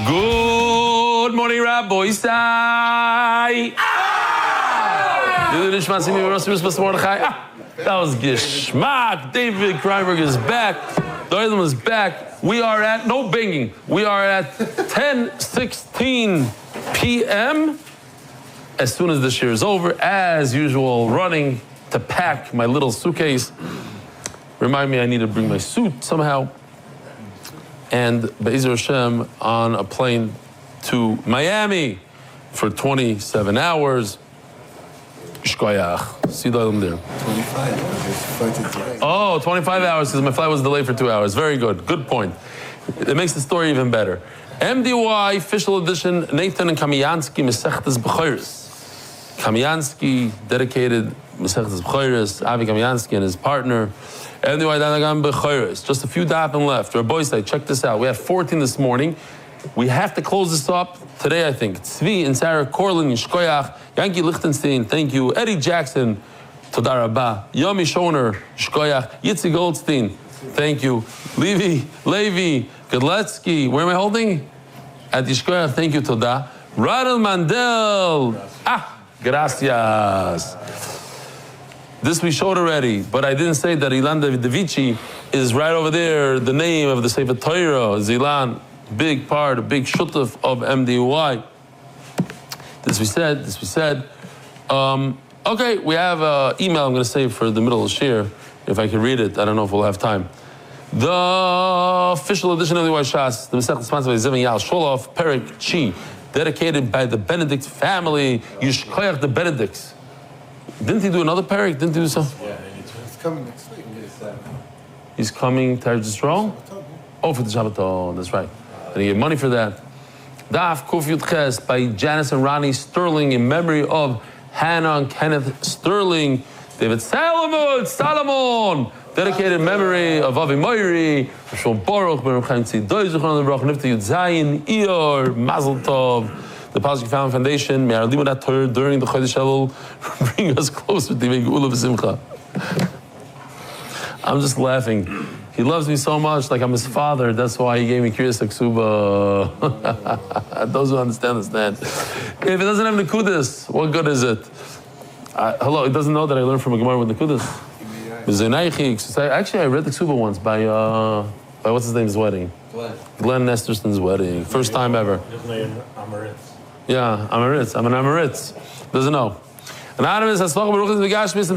Good morning, Rabbi Isai. That was Geschmack. David Kreinberg is back. The Oilam is back. We are at, no banging, we are at 10:16 p.m. As soon as this year is over, as usual, running to pack my little suitcase. Remind me I need to bring my suit somehow. And Be'ezer Hashem on a plane to Miami for 27 hours. Shkoyach. See them there. 25 hours. 25 hours because my flight was delayed for 2 hours. Very good. Good point. It makes the story even better. MDY, official edition, Nathan and Kamiansky, Mesechtes B'choros. Kamiansky, dedicated Mesechtes B'choros, Avi Kamiansky and his partner. MDY Danagam B'choros. Just a few dapping left. Rabbi say, check this out. We have 14 this morning. We have to close this up today, I think. Tzvi and Sarah Korlin, Shkoyach, Yankee Lichtenstein, thank you. Eddie Jackson, Toda Rabba. Yomi Shoner, Shkoyach. Yitzi Goldstein, thank you. Levi, Godletsky, where am I holding? At Shkoyach, thank you, Toda. Radel Mandel, gracias. This we showed already, but I didn't say that Ilan Davidovici is right over there, the name of the Sefer Torah, Zilan. Big part, a big shutuf of MDY. This we said. Okay, we have an email I'm going to save for the middle of the shir, if I can read it. I don't know if we'll have time. The official edition of the Shas, the Masechet sponsored by Zevin Yal Sholof, Perek Chi, dedicated by the Benedict family. Yishkoyach the Benedicts. Didn't he do another Perek? Didn't he do something? Yeah, he's coming next week. He's coming to Eretz Yisrael? Oh, for the Shabbaton, that's right. And he gave money for that. Daf Kuf Yud Ches by Janice and Ronnie Sterling in memory of Hannah and Kenneth Sterling. David Salomon, dedicated in memory of Avi Moiri, Shon Baruch, Baruch Chaim Tzidoy, Zuchron Baruch Nifta Yud Zayin, Ior, Mazel Tov. The Positive Family Foundation, may our Limudat Torah during the Chodesh Elul bring us closer to the Geula V'Simcha. I'm just laughing. He loves me so much, like I'm his father. That's why he gave me Kriyas Ksuba. Those who understand. If it doesn't have Nekudas, what good is it? Hello, it doesn't know that I learned from a Gemara with Nekudas. Actually, I read the Ksuba once by what's his name's wedding? Glenn Nesterson's wedding. First time ever. Yeah, Amaritz. I'm an Amaritz. Doesn't know. Anonymous, and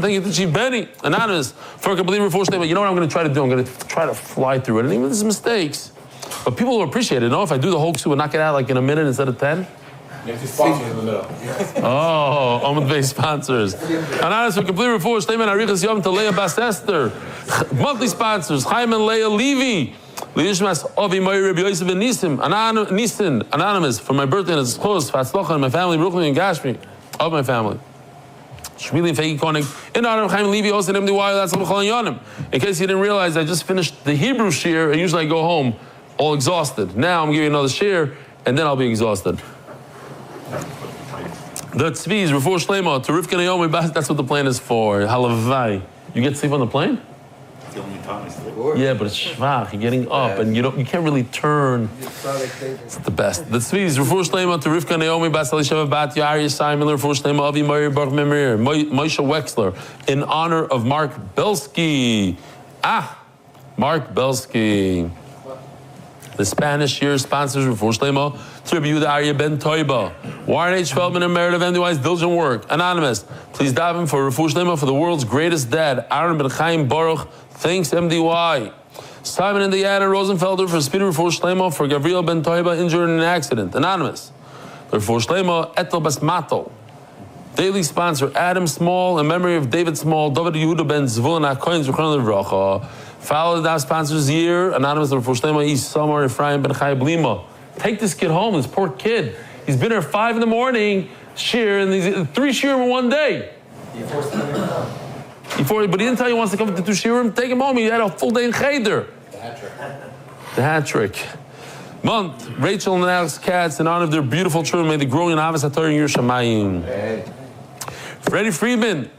thank you to Chief Benny. Anonymous, for a complete reform statement. You know what I'm going to try to do? I'm going to try to fly through it. And even there's mistakes. But people will appreciate it. You know, if I do the whole Ksuba and knock it out like in a minute instead of 10. You have to sponsor in the middle. Oh, Omid-based sponsors. Anonymous, for complete reform statement. Arichas Yom to Leah Bas Esther. Monthly sponsors. Chaim and Leah Levy. Liishmas Avi Moir Rabbi Yosef and Nisim. Anonymous, for my birthday and it's close. Fatzlocha and my family, Brooklyn and Gashmi. Of my family. Shmili and Fegi Koenig, in honor of Chaim Levi, also in MDY, that's L'chol Yonim. In case you didn't realize, I just finished the Hebrew shir, and usually I go home all exhausted. Now I'm giving you another shir, and then I'll be exhausted. The Tzvi's, Refuah Shlema, to Rivka Naomi, that's what the plane is for. Halavai. You get to sleep on the plane? The only time I sleep. Yeah, but it's shvach. You're getting up, and you can't really turn. It's the best. The Tzvi's, Refuah Shlema to Rivka Naomi, Bas Elisheva Bat Yari Simon, Refuah Shlema Avi Meir Baruch Memir, Moshe Wexler, in honor of Mark Belsky. Mark Belsky. The Spanish year sponsors Refuah Shlema to Rabbi Yehuda Aryeh Ben Toiba. Warren H. Feldman and merit of MDY's diligent work. Anonymous, please daven for Refuah Shlema for the world's greatest dad, Aaron Ben Chaim Baruch. Thanks, MDY. Simon and Diana Rosenfelder for speedy Refuah Shlema for Gabriel Ben Toiba injured in an accident. Anonymous. Refuah Shlema Etel Basmato. Daily sponsor Adam Small in memory of David Small, David Yehuda Ben Zvulun HaKohen Zechron Livracha. Follow the sponsors year. Anonymous Refuah Shlema East Summer Ephraim Ben Chai Blima. Take this kid home, this poor kid. He's been here 5 a.m, shir, and he's 3 shir in one day. You forced him to come. But he didn't tell you he wants to come to 2 shirim. Take him home. He had a full day in cheder. The hat trick. Month. Rachel and Alex Katz, in honor of their beautiful children, may they grow in Avos HaTorah in Yerushalayim. Freddie Friedman.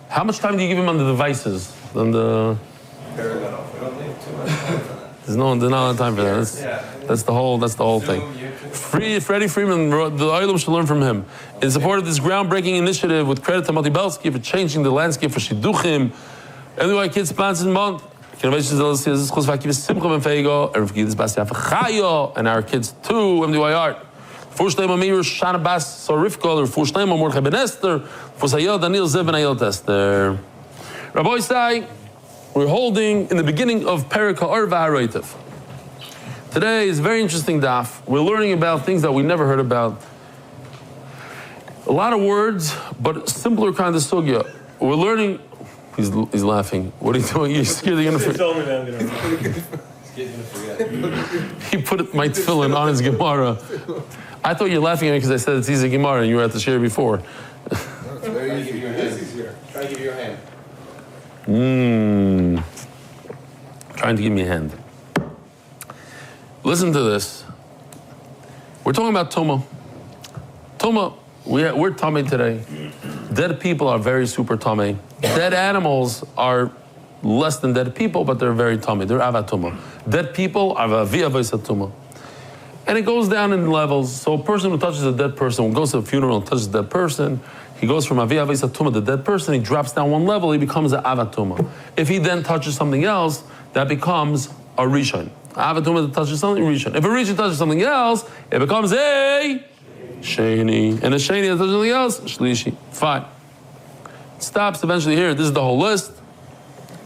How much time do you give him on the devices? Then the there's not enough time for that. That's the whole thing. Freddie Freeman, the Olam should learn from him. In support of this groundbreaking initiative, with credit to Mati Belsky for changing the landscape for Shidduchim, every Kids Sponsors Month, and our kids too, MDY Art. For Shlema Meir, Shana Bas, Sorifka, or for Shlema Mordechai Ben Esther, for Sayel Daniel Zev and Ayel Tester. Rabbi Sai, we're holding in the beginning of Perek HaOr VaHaroitev. Today is a very interesting daf. We're learning about things that we never heard about. A lot of words, but simpler kind of sugya. We're learning. He's laughing. What are you doing? You're scared you're going to forget. He put my tefillin on his Gemara. I thought you were laughing at me because I said it's easy Gemara and you were at the share before. It's very easy. Try to give you a hand. Trying to give me a hand. Listen to this. We're talking about Tuma. Tuma, we're tummy today. Dead people are very super tummy. Dead animals are less than dead people, but they're very tummy. They're avatuma. Dead people are aviyavaisatuma. And it goes down in levels. So a person who touches a dead person, who goes to a funeral and touches a dead person, he goes from aviyavaisatuma, the dead person, he drops down one level, he becomes an avatuma. If he then touches something else, that becomes a rishon. Avatuma that touches something, rishon. If a rishon touches something else, it becomes a sheni. And a sheni that touches something else, shlishi. Fine. It stops eventually here. This is the whole list.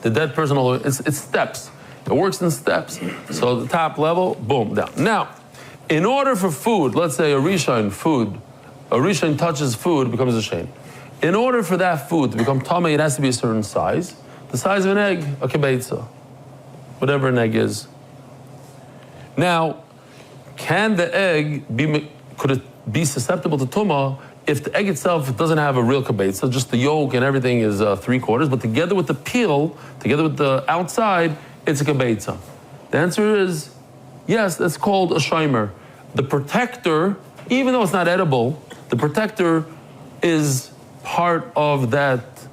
The dead person, all the way, it's steps. It works in steps. So the top level, boom, down. Now, in order for food, let's say a rishon touches food, it becomes a sheni. In order for that food to become tamei, it has to be a certain size. The size of an egg, a kibeitza. Whatever an egg is. Now, can the egg could it be susceptible to tumah if the egg itself doesn't have a real kibbutz, so just the yolk and everything is 3/4, but together with the peel, together with the outside, it's a kibbutz? The answer is yes, that's called a shomer. The protector, even though it's not edible, the protector is part of that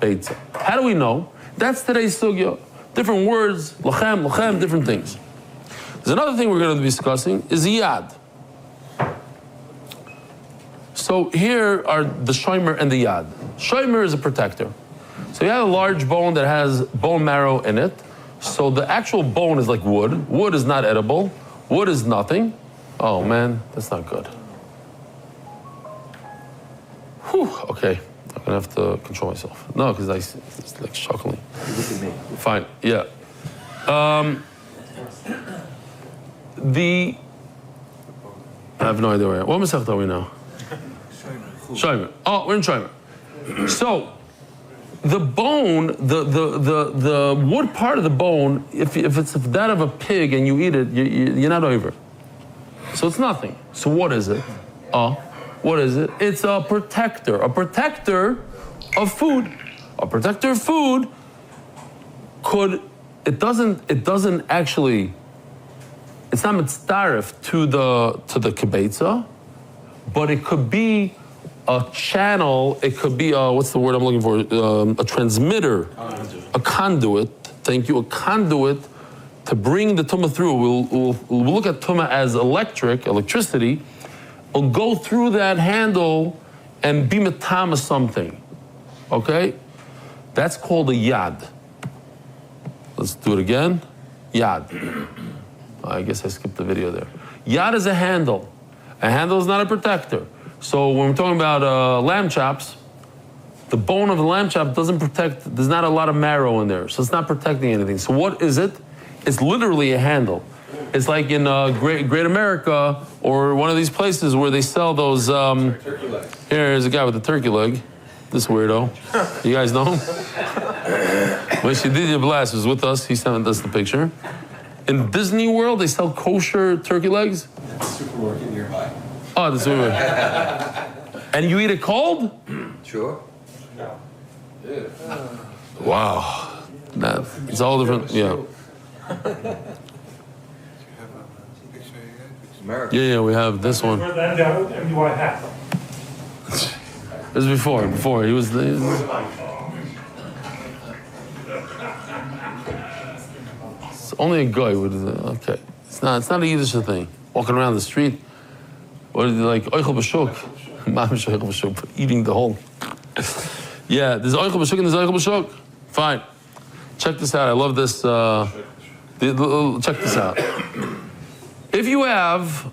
beitzah. How do we know? That's today's sugya. Different words, lachem, different things. There's another thing we're going to be discussing is yad. So here are the shomer and the yad. Shomer is a protector. So you have a large bone that has bone marrow in it. So the actual bone is like wood. Wood is not edible. Wood is nothing. Oh man, that's not good. Whew, okay. I'm gonna have to control myself. No, because it's like chuckling. Fine, yeah. I have no idea where I am. What masechta are we now? Shomer. Oh, we're in Shomer. So, the bone, the wood part of the bone, if it's that of a pig and you eat it, you're not over. So it's nothing. So what is it? What is it? It's a protector of food. A protector of food doesn't actually, it's not mitzdaref to the kibetza, but it could be a channel, it could be what's the word I'm looking for? A transmitter, a conduit, thank you, a conduit to bring the tumah through. We'll look at tumah as electricity. It'll go through that handle and be matama something, okay? That's called a yad. Let's do it again. Yad. I guess I skipped the video there. Yad is a handle. A handle is not a protector. So when we're talking about lamb chops, the bone of the lamb chop doesn't protect, there's not a lot of marrow in there, so it's not protecting anything. So what is it? It's literally a handle. It's like in Great America or one of these places where they sell those, here's a guy with a turkey leg, this weirdo. You guys know him? When Shedidya Blas was with us, he sent us the picture. In Disney World, they sell kosher turkey legs. That's super working nearby. Oh, that's weird. And you eat it cold? Sure. Wow. It's all different, yeah. Yeah, we have this one. This is before. He was. It's only a guy would. Okay, it's not a Yiddish thing. Walking around the street, or like oichel b'shuk, mamish oichel b'shuk, eating the whole. Yeah, there's oichel b'shuk and there's oichel b'shuk. Fine. Check this out. I love this. Check this out. If you have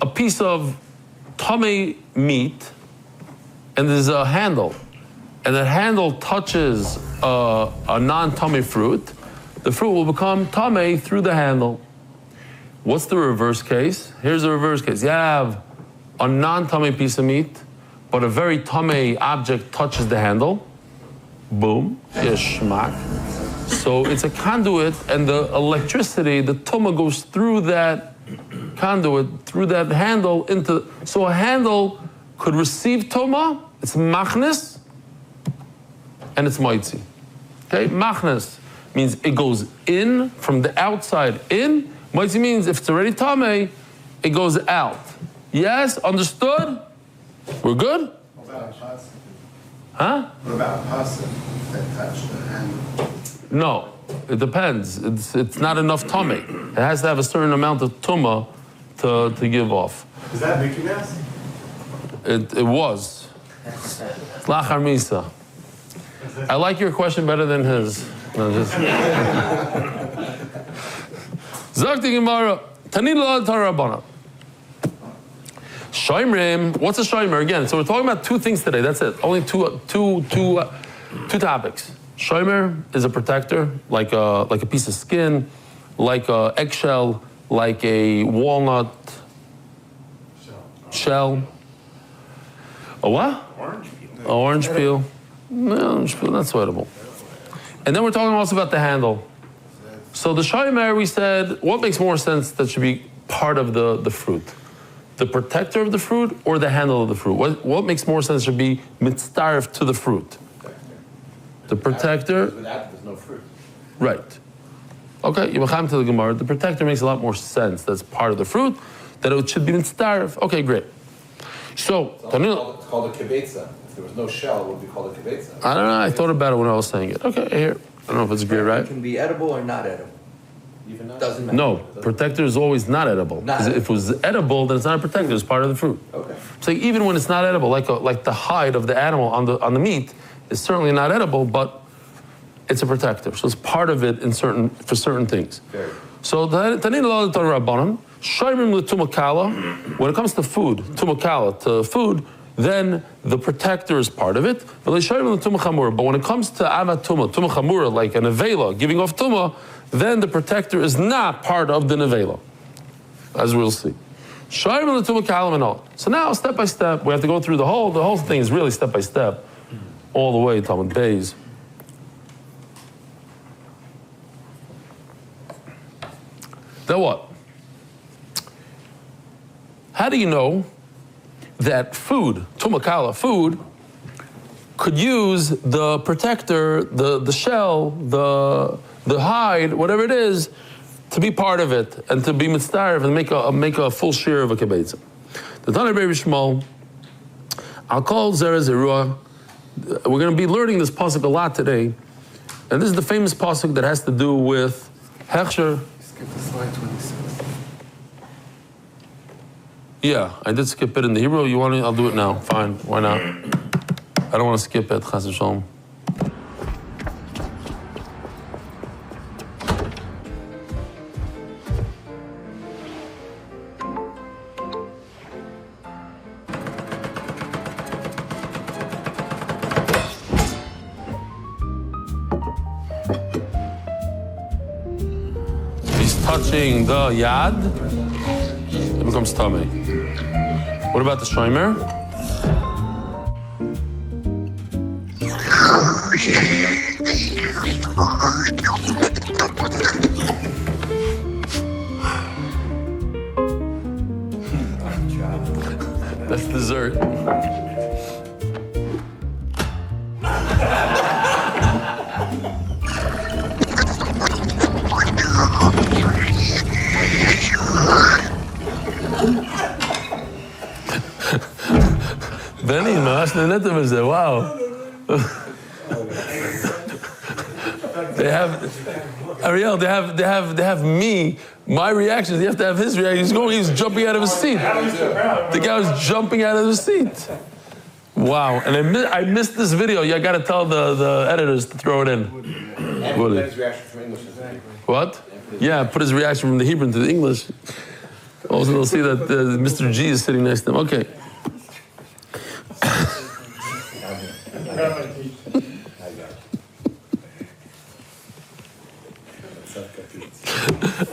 a piece of tamei meat and there's a handle, and that handle touches a non-tamei fruit, the fruit will become tamei through the handle. What's the reverse case? Here's the reverse case. You have a non-tamei piece of meat, but a very tamei object touches the handle. Boom, yeshmak. So it's a conduit, and the electricity, the tumah goes through that conduit, through that handle into. So a handle could receive tumah. It's machnis, and it's moitzi. Okay, machnis means it goes in from the outside in. Moitzi means if it's already tamei, it goes out. Yes, understood? We're good? What about a person? Huh? What about a person that touched the handle? No, it depends. It's not enough tamei. It has to have a certain amount of tumah to give off. Is that Mickey Mouse? It was. Lachar misa. I like your question better than his. No, just. Zakti Gemara, Tanil Lad Tarabana. Shoimrim, what's a shoimer? Again, so we're talking about two things today. That's it. Only two topics. Shoimer is a protector, like a piece of skin, like a eggshell, like a walnut shell. A what? Orange peel. An orange peel. No, orange peel, not so edible. And then we're talking also about the handle. So the shoimer, we said, what makes more sense that should be part of the fruit? The protector of the fruit or the handle of the fruit? What makes more sense should be mitzdaref to the fruit? The protector. Without, there's no fruit. Right. Okay, you to the Gemara. The protector makes a lot more sense. That's part of the fruit, that it should be mitzdaref. Okay, great. So, It's called a kibetza. If there was no shell, it would be called a kibetza. I don't know, I thought about it when I was saying it. Okay, here. I don't know if it's great, right? It can be edible or not edible. Even though? Doesn't matter. No, protector is always not edible. Not 'Cause edible. if it was edible, then it's not a protector, it's part of the fruit. Okay. So even when it's not edible, like the hide of the animal on the meat is certainly not edible, but it's a protector. So it's part of it for certain things. Very. So Tanin Lal Rabbanan, Shaimim L'Tumakala, when it comes to food, Tumakala, to food, then the protector is part of it. But when it comes to Avat Tumah, Tumah Chamura, like a nevela, giving off Tumah, then the protector is not part of the nevela, as we'll see. So now, step by step, we have to go through the whole thing is really step by step, all the way, Talmud Beis. Then what? How do you know that food, tumakala, food, could use the protector, the shell, the hide, whatever it is, to be part of it and to be mitzdaref and make a full share of a kibetza? The Tana Rebbe Shmuel, I'll call Zera Zerua. We're going to be learning this pasuk a lot today, and this is the famous pasuk that has to do with hechsher. Skip to slide 26. Yeah, I did skip it in the Hebrew. You want to? I'll do it now. Fine. Why not? I don't want to skip it. Chas v'shalom. He's touching the yad. It becomes tummy. What about the shomer? That's dessert. Benny, ממש נהנתם מזה, וואו. They have Ariel. They have me. My reactions. You have to have his reaction. He's jumping out of his seat. The guy was jumping out of his seat. Wow. And I missed this video. You got to tell the editors to throw it in. And put his reaction from English. What? Yeah, put his reaction from the Hebrew into the English. Also, they'll see that Mr. G is sitting next to him. Okay.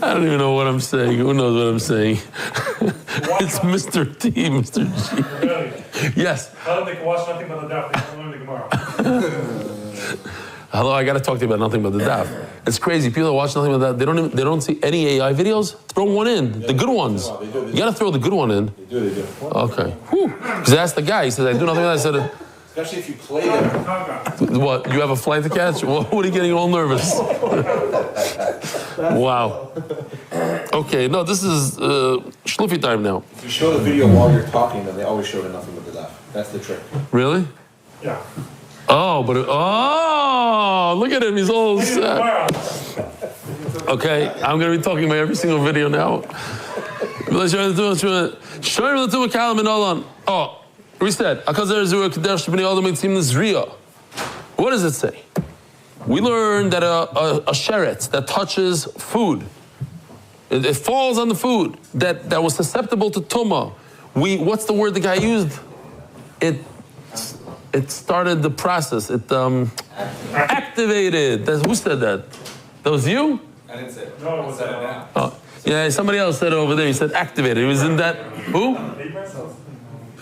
I don't even know what I'm saying. Who knows what I'm saying? It's Mr. T, Mr. G. Yes. Tell them they can watch nothing but the Daf. They can learn the Gemara. Hello, I got to talk to you about nothing but the Daf. It's crazy. People that watch nothing but that, they don't see any AI videos. Throw one in, the good ones. You got to throw the good one in. They do. Okay. Because I asked the guy. He says, I do nothing but that. I said, Especially if you play them. what? You have a flight to catch? What are you getting all nervous? Wow. Okay, no, this is schluffy time now. If you show the video while you're talking, then they always show nothing but the Daf. That's the trick. Really? Yeah. Oh, but look at him. He's all sad. Okay, I'm going to be talking about every single video now. Oh, we said, what does it say? We learned that a sheretz that touches food, it falls on the food that was susceptible to tumah. What's the word the guy used? It started the process. It activated. Who said that? That was you? I didn't say it. No, it was that. Oh, yeah, somebody else said it over there. He said activated. It was in that. Who?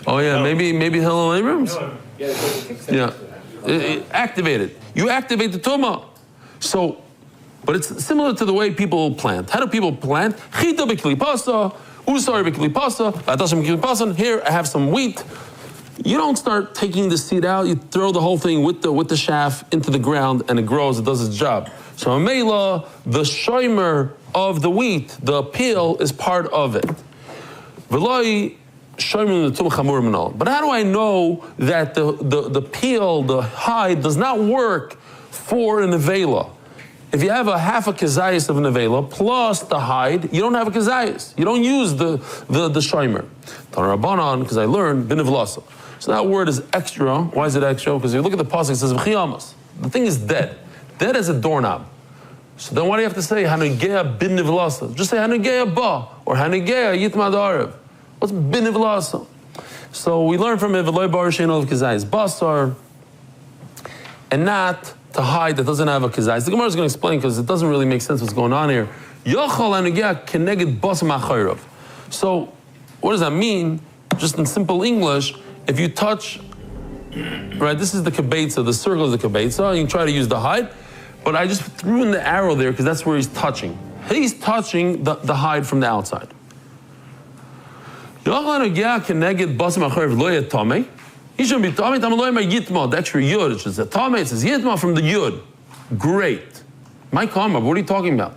Oh yeah, maybe Hillel Abrams. Yeah, activated. You activate the tumah. So, but it's similar to the way people plant. How do people plant? Chita b'kli pasa, usar b'kli pasa, v'atashim b'kli pasa. Here I have some wheat. You don't start taking the seed out. You throw the whole thing with the shaft into the ground, and it grows. It does its job. So a meila, the shomer of the wheat, the peel is part of it. V'loi shomer the tumah chamur minal. But how do I know that the peel, the hide, does not work for an avela? If you have a half a kazayas of an avela plus the hide, you don't have a kazayas. You don't use the shomer. Tanarabanan, because I learned binivlasa. So that word is extra. Why is it extra? Because if you look at the pasuk, it says v'chiyamas. The thing is dead. Dead as a doorknob. So then why do you have to say hanugea bin nivlasa? Just say hanugea ba or hanugea yitmad arev. What's bin nivlasa? So we learn from it v'loy bar shein of kazayis basar, and not to hide that doesn't have a kazayis. The Gemara is going to explain because it doesn't really make sense what's going on here. Yochal hanugea keneged basam achayrav. So what does that mean? Just in simple English, if you touch, right, this is the kibetza, the circle is the kibetza, and you try to use the hide, but I just threw in the arrow there because that's where he's touching. He's touching the hide from the outside. He shouldn't be tame, the extra yud, it says tame, it says yitma from the yud. Great. My karma, what are you talking about?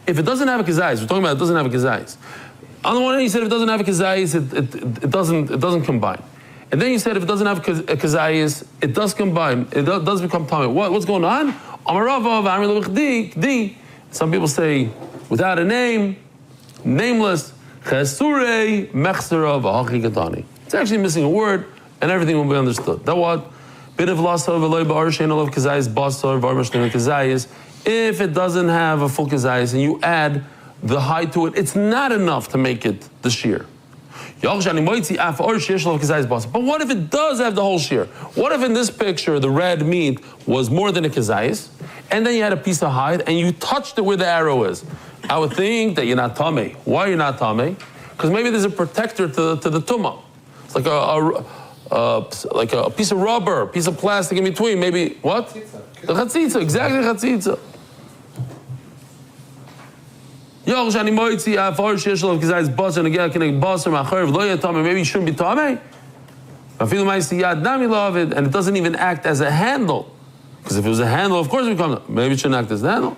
If it doesn't have a kazayis, we're talking about it doesn't have a kazayis. On the one hand, you said if it doesn't have a kazayis, it doesn't combine. And then you said if it doesn't have a kazayis, it does combine. It does become tamei. What's going on? Some people say without a name, nameless. It's actually missing a word, and everything will be understood. That what? If it doesn't have a full kazayis and you add the hide to it, it's not enough to make it the shear. But what if it does have the whole shear? What if in this picture the red meat was more than a kazayis, and then you had a piece of hide and you touched it where the arrow is? I would think that you're not tamei. Why are you not tamei? Because maybe there's a protector to the tumah. It's like a piece of rubber, a piece of plastic in between. Maybe what? The chatzitza, exactly chatzitza. Maybe you shouldn't be tamei. And it doesn't even act as a handle. Because if it was a handle, of course it would come. Maybe it shouldn't act as a handle.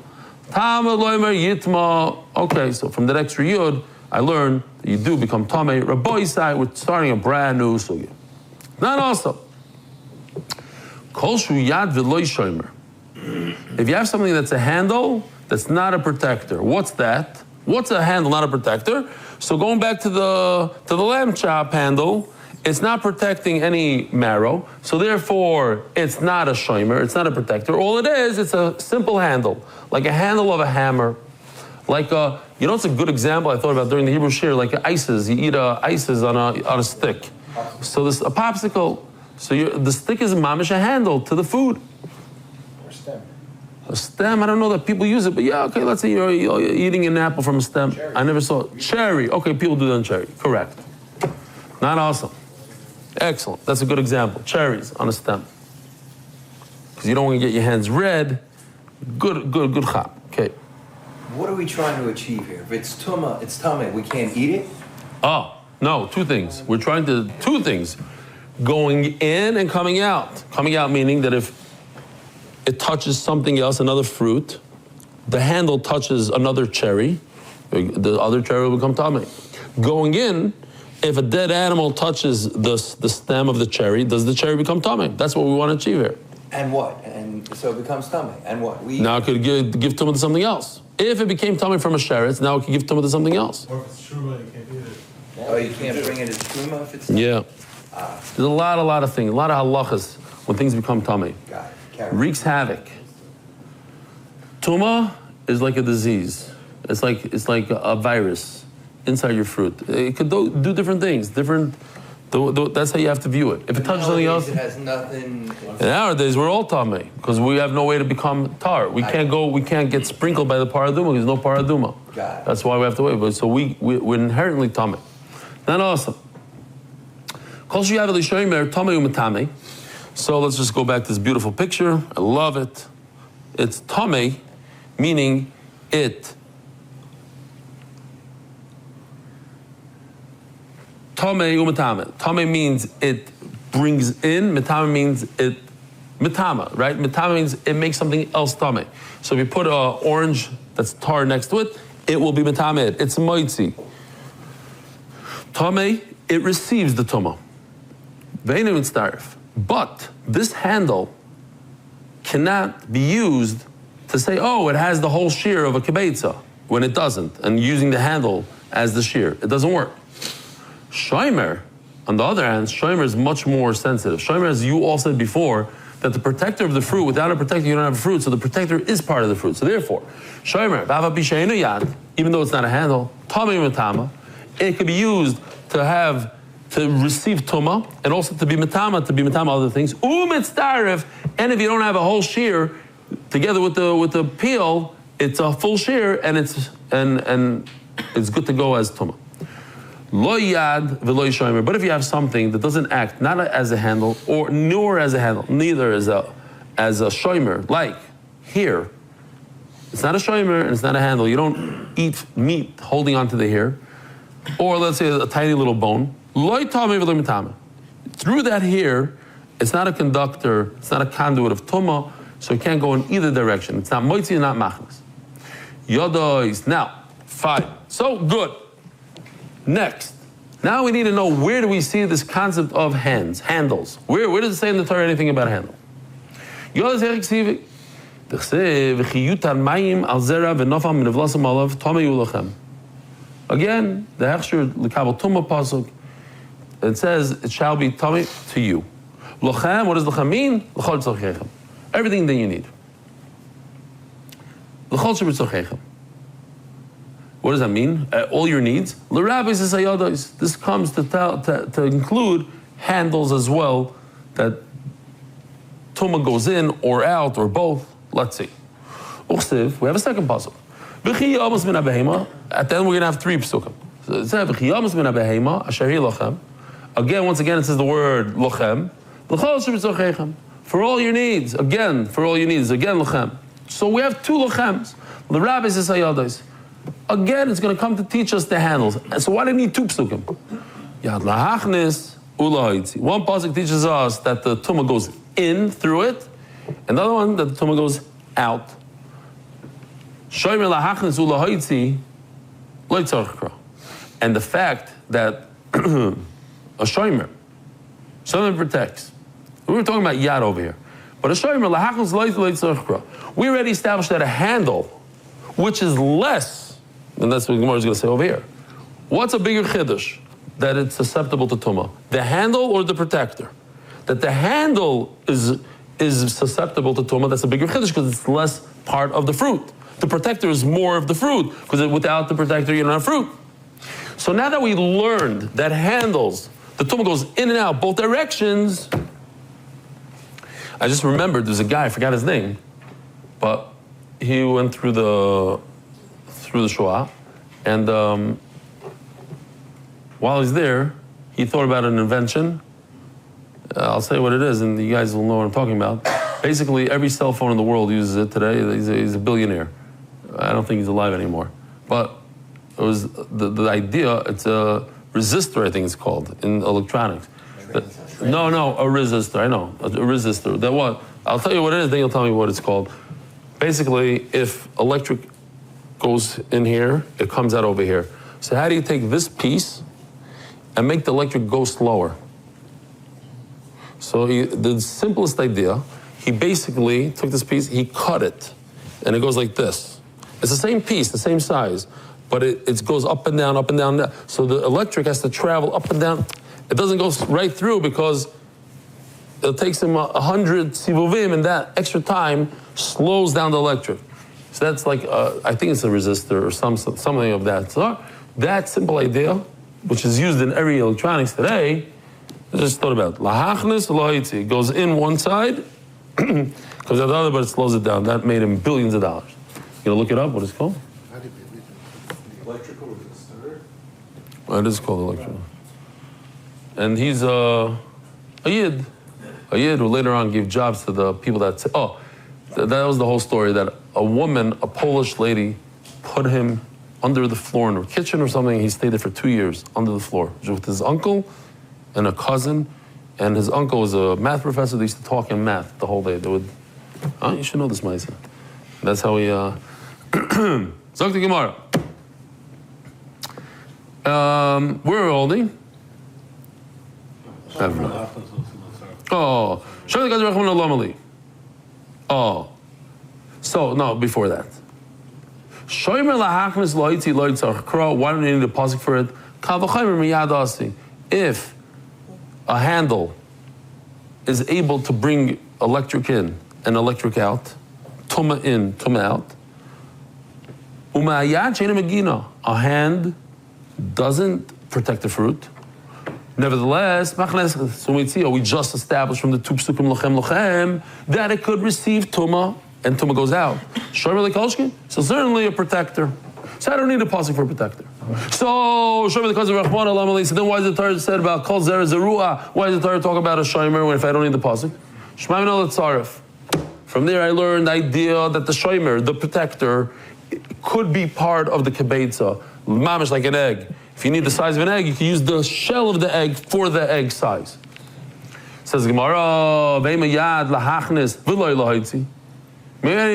Okay, so from that extra yud, I learned that you do become tamei. Rabbi Isai, we're starting a brand new sugya. Not also. Kol shu yad v'loy shomer. If you have something that's a handle, that's not a protector. What's that? What's a handle, not a protector? So going back to the lamb chop handle, it's not protecting any marrow, so therefore it's not a shomer, it's not a protector. All it is, it's a simple handle, like a handle of a hammer. Like it's a good example I thought about during the Hebrew shir, like ices. You eat ices on a stick. So this a popsicle. So the stick is mamish a handle to the food. Or stem. A stem, I don't know that people use it, but yeah, okay, let's say you're eating an apple from a stem. Cherry. I never saw it. Cherry. Okay, people do that on cherry. Correct. Not awesome. Excellent. That's a good example. Cherries on a stem. Because you don't want to get your hands red. Good chop. Okay. What are we trying to achieve here? If it's tuma, it's tummy, we can't eat it? Oh, no, two things. We're trying to, two things. Going in and coming out. Coming out meaning that if it touches something else, another fruit, the handle touches another cherry, the other cherry will become tummy. Going in, if a dead animal touches the stem of the cherry, does the cherry become tummy? That's what we want to achieve here. And what? And so it becomes tummy. And what? Now it could give tummy to something else. If it became tummy from a sheretz, now it could give tummy to something else. Or if it's truma, you can't eat it. Oh, you can't bring it as truma if it's Yeah. There's a lot of things, a lot of halachas when things become tummy. Got it. Carry on. Wreaks havoc. Tuma is like a disease. It's like a virus inside your fruit. It could do different things. That's how you have to view it. If it touches something else, It has nothing. nowadays we're all tummy because we have no way to become tar. We can't get sprinkled by the paraduma. There's no paraduma. Got it. That's why we have to wait. But so we're inherently tummy. Not awesome. So let's just go back to this beautiful picture. I love it. It's tummy, meaning it. Tame umatame. Tame means it brings in. Metame means it. Metama, right? Metame means it makes something else tame. So if you put an orange that's tar next to it, it will be metame. It's moitzi. Tame, it receives the tuma. Ve'einu mitztaref. But this handle cannot be used to say, oh, it has the whole shear of a kibetza, when it doesn't, and using the handle as the shear. It doesn't work. Shomer, on the other hand, shomer is much more sensitive. Shomer, as you all said before, that the protector of the fruit, without a protector, you don't have a fruit, so the protector is part of the fruit. So therefore, shomer, even though it's not a handle, tami matama, it could be used to receive tuma, and also to be matama other things. Umitzdarif, and if you don't have a whole shear, together with the peel, it's a full shear, and it's good to go as tuma. Lo yad v'lo shomer. But if you have something that doesn't act not as a handle nor as a handle, neither as a shomer, like here, it's not a shomer and it's not a handle. You don't eat meat holding onto the hair, or let's say a tiny little bone. Lo tame v'lo mitame. Through that hair, it's not a conductor, it's not a conduit of tuma, so it can't go in either direction. It's not moitzi and not machnas. Yodois. Now, fine. So good. Next, now we need to know, where do we see this concept of handles? Where does it say in the Torah anything about handle? Again, the Hechsher L'Kabel Tumah pasuk, it says it shall be tummy to you. Lochem, what does lochem mean? L'chol tzorchechem. Everything that you need. L'chol shebetzorchechem. What does that mean? All your needs. L'rabbis is hayados. This comes to include handles as well, that tumah goes in or out or both. Let's see. Uchsiv, we have a second pasuk. V'chi yamas min habehema. At the end, we're going to have three pasukim. So it says, v'chi yamas min habehema, asher hi lochem. Again, once again, it says the word lochem. L'chol shebetzorchechem. For all your needs. Again, for all your needs. Again, lochem. So we have two lochems. L'rabbis is hayados. Again, it's going to come to teach us the handles. And so why do we need two psukim? Yad lahachnis ulahoitzi. One pasuk teaches us that the tumah goes in through it, and the other one that the tumah goes out. Shomer lahachnis ulahoitzi lo tzarich kra. And the fact that a shomer protects. We were talking about yad over here, But a shomer lahachnos lo yitzarich kra. We already established that a handle, which is less, and that's what the Gemara is going to say over here. What's a bigger chiddush? That it's susceptible to tumah. The handle or the protector? That the handle is susceptible to tumah, that's a bigger chiddush because it's less part of the fruit. The protector is more of the fruit because without the protector you don't have fruit. So now that we learned that handles, the tumah goes in and out both directions, I just remembered there's a guy, I forgot his name, but he went through the Shoah, and while he's there, he thought about an invention. I'll say what it is, and you guys will know what I'm talking about. Basically, every cell phone in the world uses it today. He's a billionaire. I don't think he's alive anymore. But it was the idea, it's a resistor, I think it's called, in electronics. No, a resistor, I know, a resistor. That what? I'll tell you what it is, then you'll tell me what it's called. Basically, if electric goes in here, it comes out over here. So how do you take this piece and make the electric go slower? So the simplest idea, he basically took this piece, he cut it, and it goes like this. It's the same piece, the same size, but it goes up and down, up and down. So the electric has to travel up and down. It doesn't go right through because it takes him 100 sivuvim, and that extra time slows down the electric. So that's like, I think it's a resistor or something of that. So that simple idea, which is used in every electronics today, I just thought about lahachnis lo'itzi. It goes in one side, comes out the other, but it slows it down. That made him billions of dollars. You gonna look it up? What it's called? Electrical resistor. Oh, it is called electrical. And he's a yid. A yid who later on gave jobs to the people that say, that was the whole story, that a woman, a Polish lady, put him under the floor in her kitchen or something. He stayed there for 2 years under the floor with his uncle and a cousin. And his uncle was a math professor. They used to talk in math the whole day. They would, you should know this, Maisa. That's how he, Zok the Gemara. Where are we holding? I don't know. So no, before that. Why don't you need a pasuk for it? If a handle is able to bring electric in and electric out, tumah in, tumah out, a hand doesn't protect the fruit. Nevertheless, we just established from the two psukim lochem that it could receive tumah and tumah goes out. So certainly a protector. So I don't need a pasuk for a protector. So then why is the Torah said about kol zera zerua? Why does the Torah talk about a shomer if I don't need the pasuk? From there I learned the idea that the shomer, the protector, could be part of the kibetza, mamish like an egg. If you need the size of an egg, you can use the shell of the egg for the egg size. Says Gemara, maybe I need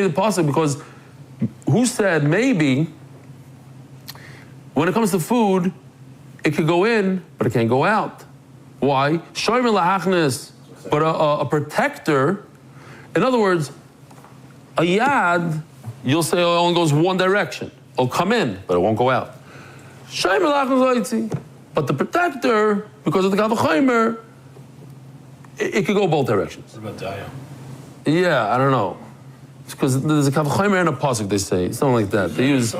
the pasuk because who said maybe when it comes to food, it could go in, but it can't go out. Why? Shomer lahachnis, but a protector. In other words, a yad, you'll say it only goes one direction. It'll come in, but it won't go out. But the protector, because of the kavachomer, it could go both directions. What about daya? Yeah, I don't know. It's because there's a kavachomer and a pasuk, they say, something like that. They use,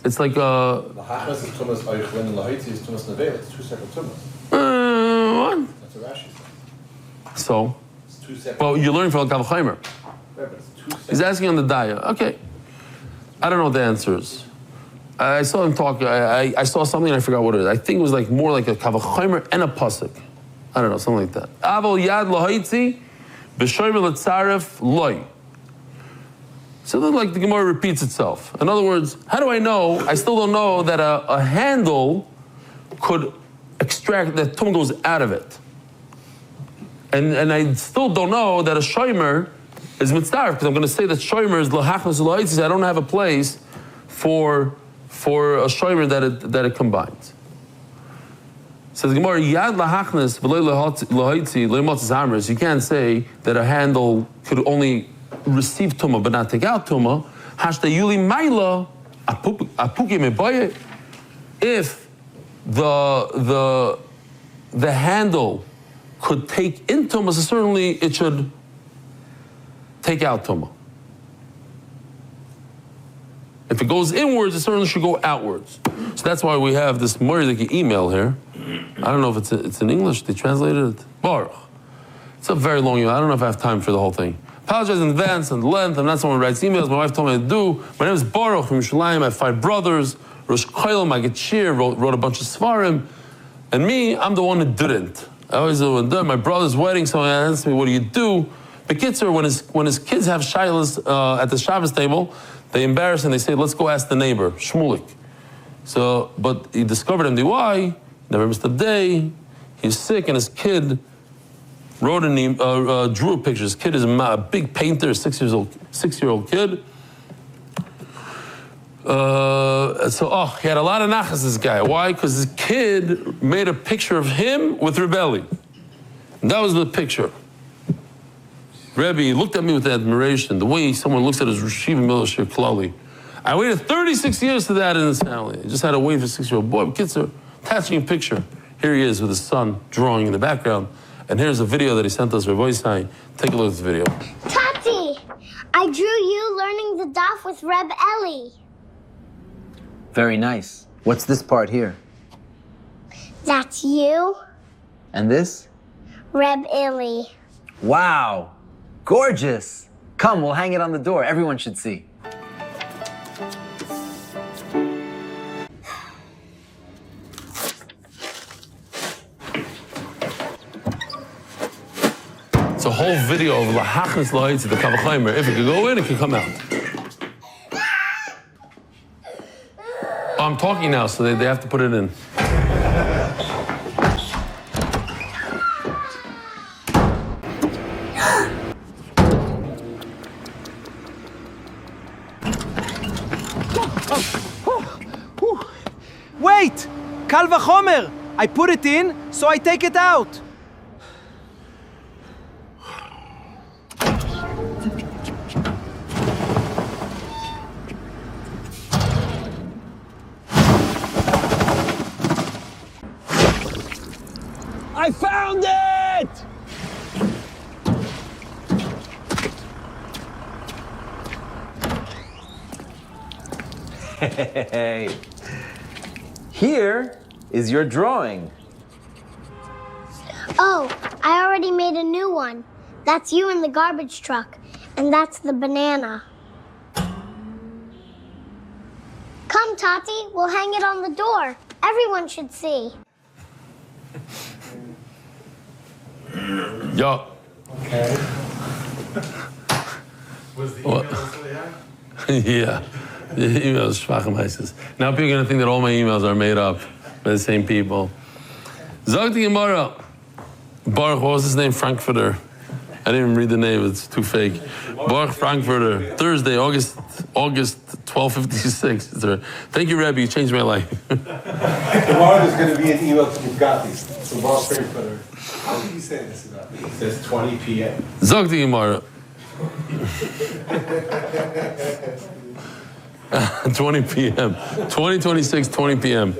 it's like Lahachnas is tumas oichlin and lahitzi is tumas nevel. It's two separate tumas. what? That's what Rashi says. So, It's two separate. well, you're learning from a kavachomer. But it's two separate. He's asking on the daya. Okay. I don't know what the answer is. I saw him talk. I saw something and I forgot what it is. I think it was like more like a kavachomer and a pasuk. I don't know, something like that. Avol yad lohaitzi b'shomer letzaref loy. So then, like the Gemara repeats itself. In other words, how do I know? I still don't know that a handle could extract that tumah goes out of it, and I still don't know that a shomer is mitzaref because I'm going to say that shomer is lahachnas lohaitzi. I don't have a place for a shomer that it combines. Says Gemara, Yad lahachnes v'lo lahaitzi lo motzes hamres. You can't say that a handle could only receive tumah but not take out tumah. Hashta yuli maila apuki mebaye. If the handle could take in tumah, so certainly it should take out tumah. If it goes inwards, it certainly should go outwards. So that's why we have this Mordecai email here. I don't know if it's in English. They translated it. Baruch. It's a very long email. I don't know if I have time for the whole thing. Apologize in advance and the length. I'm not someone who writes emails. My wife told me to do. My name is Baruch from Chullin. I have 5 brothers. Rosh Cholim, I get cheer, wrote a bunch of Svarim. And me, I'm the one who didn't. I always do it. My brother's wedding, someone asked me, what do you do? Bekitzer, when his kids have shilas at the Shabbos table, they embarrass and they say, let's go ask the neighbor, Shmulik. So, but he discovered MDY, never missed a day, he's sick, and his kid wrote drew a picture. His kid is a big painter, 6-year-old kid. He had a lot of nachas, this guy. Why? Because his kid made a picture of him with Rebelli. And that was the picture. Rebbe looked at me with admiration, the way someone looks at his Rashiva Milashir Klali. I waited 36 years for that in his family. I just had to wait for a 6-year-old boy. Kids are attaching a picture. Here he is with his son drawing in the background. And here's a video that he sent us, Rabbi Isai. Take a look at the video. Tati, I drew you learning the daf with Reb Eli. Very nice. What's this part here? That's you, And this? Reb Eli. Wow. Gorgeous. Come, we'll hang it on the door. Everyone should see. It's a whole video of Lahachas Lahaitzi, the Kavachaimer. If it could go in, it could come out. Oh, I'm talking now, so they have to put it in. Wait! Kal vachomer! I put it in, so I take it out. I found it! Hey. Here is your drawing. Oh, I already made a new one. That's you in the garbage truck, and that's the banana. Come, Tati, we'll hang it on the door. Everyone should see. Yo. Okay. Was the email still there? Yeah. The email is Shvachim. Now people are going to think that all my emails are made up by the same people. Zog the Gemara. Baruch, what was his name? Frankfurter. I didn't even read the name, it's too fake. Baruch Frankfurter, Thursday, August 12:56. Thank you, Rebbe, you changed my life. Tomorrow there's going to be an email to Bugatti. So Bob Frankfurter. How did you say this about me? It says 20 p.m. Zog the Gemara. 20 p.m. 2026, 20 p.m.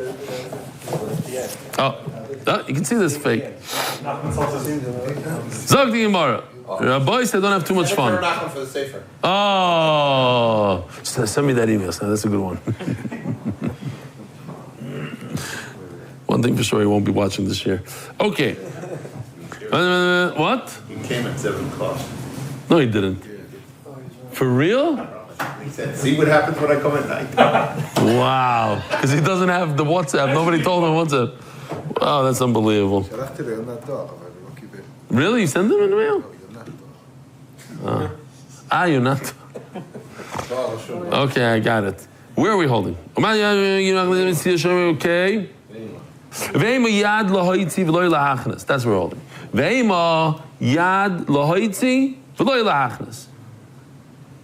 Oh, you can see this fake. Zog the Gemara. Rabbi said, don't have too much fun. For the safer. Oh, send me that email. That's a good one. One thing for sure, he won't be watching this year. Okay. What? He came at 7 o'clock. No, he didn't. For real? He said, see what happens when I come at night. Wow. Because he doesn't have the WhatsApp. Nobody told him WhatsApp. Wow, that's unbelievable. Really? You send them in the mail? You're not. Okay, I got it. Where are we holding? Okay. That's where we're holding.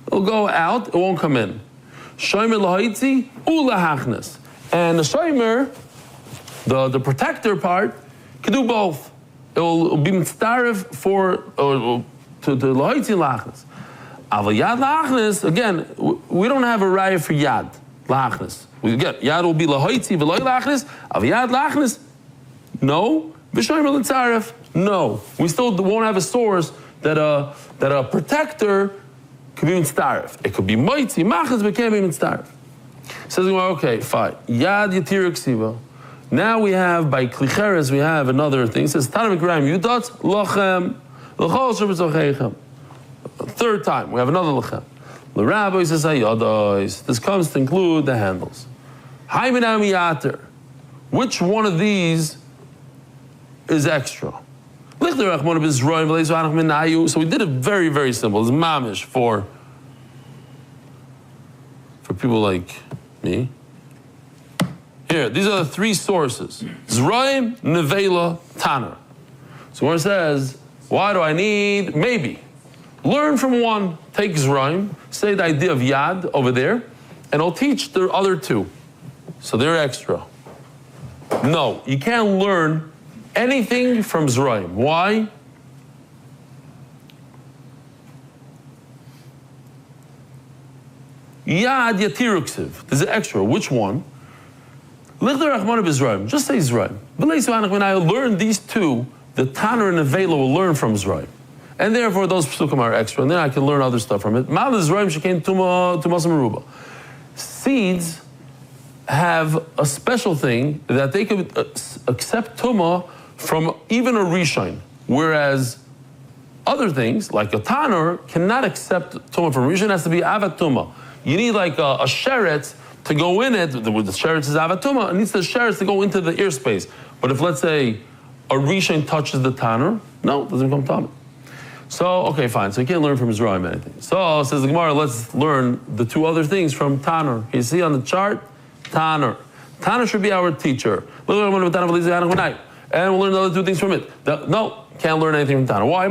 It'll go out, it won't come in. Shomer lahaitzi ulahachnas. And the shomer, the protector part, Could do both. It will be mitzdarif to the lohitzin lachnis. Aval yad lachnis, again, we don't have a raya for yad lachnis. We get yad will be lahoitzi v'loy lachnis. Aval yad lachnis, no. V'shoyim l'tzaref, no. We still won't have a source that a protector could be mitzdarif. It could be moitzi machas, but can't be mitzdarif. Says, okay, fine. Yad yatir ksiva. Now we have by klicheres we have another thing. It says Tanam Mikraim Yudat Lachem L'chol Shabbat. Third time we have another Lachem. The rabbi says Hayados. This comes to include the handles. Hayminam Yater. Which one of these is extra? So we did it very, very simple. It's mamish for people like me. Here, these are the three sources. Zraim, Nevela, Tanner. So where it says, why do I need? Maybe. Learn from one, take Zraim, say the idea of Yad over there, and I'll teach the other two. So they're extra. No, you can't learn anything from Zraim. Why? Yad Yatiruksiv. There's an extra. Which one? Just say Zraim. When I learn these two, the Tanner and the Vela will learn from Zraim. And therefore those psukim are extra, and then I can learn other stuff from it. Seeds have a special thing that they could accept Tumah from even a Rishon, whereas other things, like a Tanner, cannot accept Tumah from Rishon. It has to be Avat Tumah. You need like a Sheretz to go in it. The Sheretz is Avat Tumah. It needs the Sheretz to go into the ear space. But if, let's say, a Rishon touches the Tanner, no, it doesn't become Tumah. So, okay, fine. So you can't learn from Zraim anything. So, says the Gemara, let's learn the two other things from Tanner. You see on the chart? Tanner. Tanner should be our teacher. And we'll learn the other two things from it. No, can't learn anything from Tanner. Why?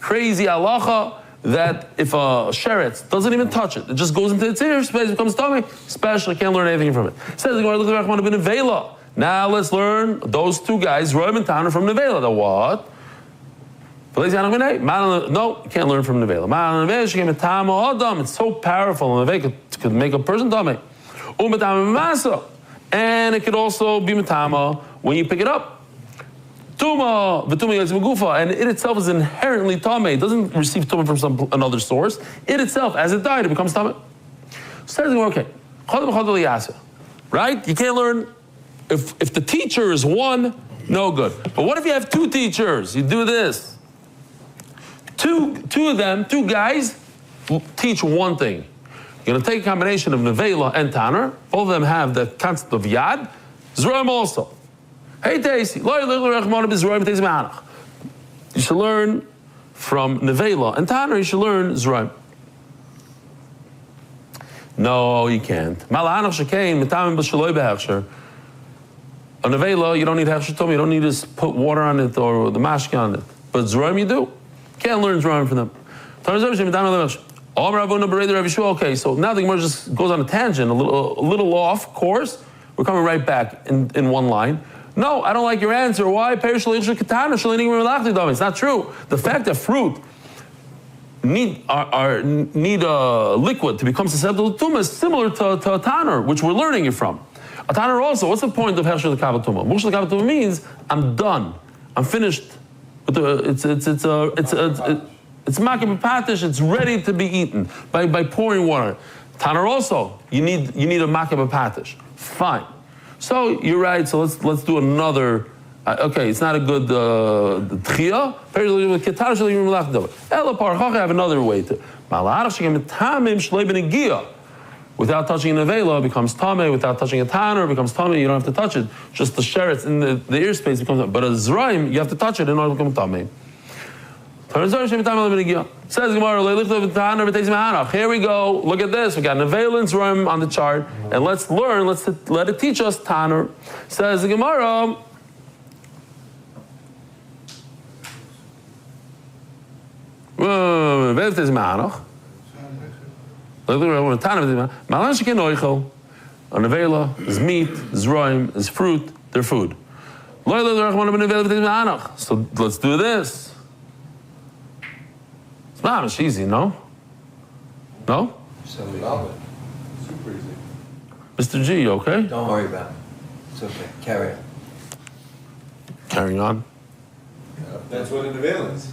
Crazy halacha that if a sheretz doesn't even touch it, it just goes into its ear space, becomes tummy, special, can't learn anything from it. Says the Gemara, look at the Nevela. Now let's learn those two guys, Zraim and Tanner, from Nevela. The what? No, you can't learn from Nevela. It's so powerful. It could make a person tummy. And it could also be metama when you pick it up. Tuma, and it itself is inherently tameh. It doesn't receive tuma from another source. It itself, as it died, it becomes tameh. So okay, right? You can't learn if the teacher is one, no good. But what if you have two teachers? You do this. Two of them, two guys, teach one thing. You're going to take a combination of Nevela and Tanner. Both of them have the concept of Yad. Zraim also. Hey, Taisi. You should learn from Nevela and Tanner. You should learn Zraim. No, you can't. A Nevela, you don't need Hechsher Tumah. You don't need to put water on it or the mashke on it. But Zraim, you do. Can't learn Zraim from them. Okay, so now the Gemara just goes on a tangent, a little off course. We're coming right back in one line. No, I don't like your answer. Why? It's not true. The fact that fruit need a liquid to become susceptible to tumah is similar to a tanner, which we're learning it from. A tanner also, what's the point of Hechsher L'Kavat Tumah? Mushal L'Kavat Tumah means I'm done. I'm finished. It's makim patish. It's ready to be eaten by pouring water. Tanner also, you need a makim patish. Fine. So you're right. So let's do another. Okay, it's not a good tchiyah. I have another way to. Without touching a nevela, it becomes tameh. Without touching a tanner, it becomes tameh. You don't have to touch it. Just the sheretz in the ear space becomes. But a zraim, you have to touch it in order to become tameh. Says Gemara, here we go. Look at this. We got nevela and zraim on the chart, and let's learn. Let it teach us tanner. Says the Gemara. A nevela is meat, zraim is fruit, they're food. So let's do this. It's not easy, no? No? Super easy. Mr. G, you okay? Don't worry about it. It's okay. Carry on. Carrying on. That's what an avail is.